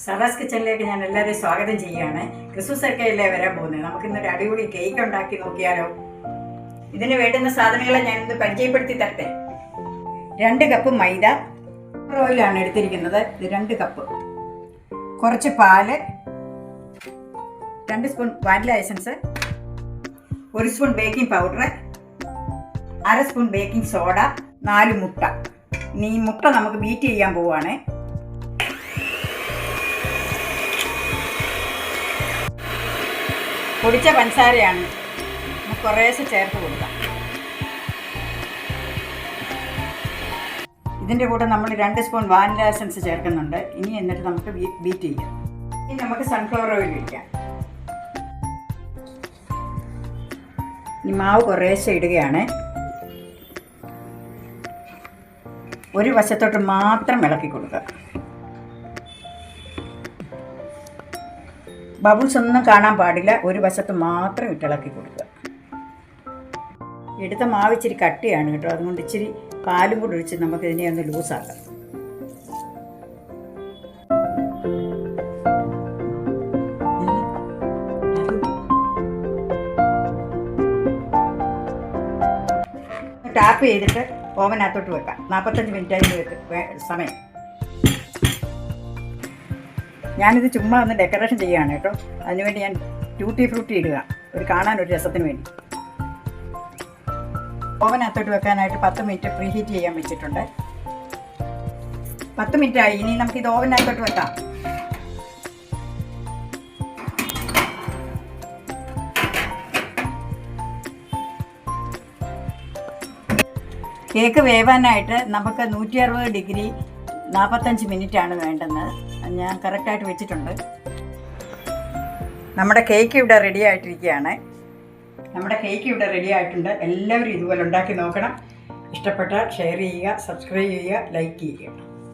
Sara's കിച്ചണിലേക്ക് ഞാൻ എല്ലാവരെയും സ്വാഗതം ചെയ്യുകയാണ്. ക്രിസ്മസ് ഒക്കെ അല്ലേ വരാൻ പോകുന്നത്. നമുക്കിന്നൊരു അടിപൊളി കേക്ക് ഉണ്ടാക്കി നോക്കിയാലോ? ഇതിന് വേണ്ടുന്ന സാധനങ്ങളെ ഞാനിന്ന് പരിചയപ്പെടുത്തി തരട്ടെ. 2 കപ്പ് മൈദ, ഓയിലാണ് എടുത്തിരിക്കുന്നത്. ഇത് 2 കപ്പ്. കുറച്ച് പാല്, 2 spoon vanilla essence, 1 spoon baking powder, 1/2 spoon baking soda, 4 മുട്ട. ഇനി ഈ മുട്ട നമുക്ക് ബീറ്റ് ചെയ്യാൻ പോവുകയാണ്. പൊടിച്ച പഞ്ചസാരയാണ്, നമുക്ക് കുറേശ്ശെ ചേർത്ത് കൊടുക്കാം. ഇതിൻ്റെ കൂടെ നമ്മൾ 2 സ്പൂൺ വാനില എസൻസ് ചേർക്കുന്നുണ്ട്. എന്നിട്ട് നമുക്ക് ബീറ്റ് ചെയ്യാം. ഇനി നമുക്ക് സൺഫ്ലവർ ഓയിൽ ഒഴിക്കാം. ഇനി മാവ് കുറേശ്ശെ ഇടുകയാണ്. ഒരു വശത്തോട്ട് മാത്രം ഇളക്കി കൊടുക്കുക. ബബിൾസ് ഒന്നും കാണാൻ പാടില്ല. ഒരു വശത്ത് മാത്രം ഇളക്കി കൊടുക്കുക. എടുത്ത മാവ് ഇച്ചിരി കട്ടിയാണ് കേട്ടോ, അതുകൊണ്ട് ഇച്ചിരി പാലും കൂടി ഒഴിച്ച് നമുക്ക് ഇതിനെ ഒന്ന് ലൂസാക്കാം. ടാപ്പ് ചെയ്തിട്ട് ഓവനകത്തോട്ട് വെക്കാം. 45 മിനിറ്റായി സമയം. ഞാനിത് ചുമ്മാ ഒന്ന് ഡെക്കറേഷൻ ചെയ്യുകയാണ് കേട്ടോ. അതിനുവേണ്ടി ഞാൻ ട്യൂട്ടി ഫ്രൂട്ടി ഇടുക, കാണാനൊരു രസത്തിന് വേണ്ടി. ഓവനകത്തോട്ട് വെക്കാനായിട്ട് 10 മിനിറ്റ് പ്രീ ഹീറ്റ് ചെയ്യാൻ വെച്ചിട്ടുണ്ട്. 10 മിനിറ്റ് ആയി. ഇനി നമുക്കിത് ഓവനകത്തോട്ട് വെക്കാം. കേക്ക് വേവാനായിട്ട് നമുക്ക് 160 ഡിഗ്രി 45 മിനിറ്റാണ് വേണ്ടുന്നത്. ഞാൻ കറക്റ്റായിട്ട് വെച്ചിട്ടുണ്ട്. നമ്മുടെ കേക്ക് ഇവിടെ റെഡി ആയിട്ടിരിക്കുകയാണ്. എല്ലാവരും ഇതുപോലെ ഉണ്ടാക്കി നോക്കണം. ഇഷ്ടപ്പെട്ടാൽ ഷെയർ ചെയ്യുക, സബ്സ്ക്രൈബ് ചെയ്യുക, ലൈക്ക് ചെയ്യുക.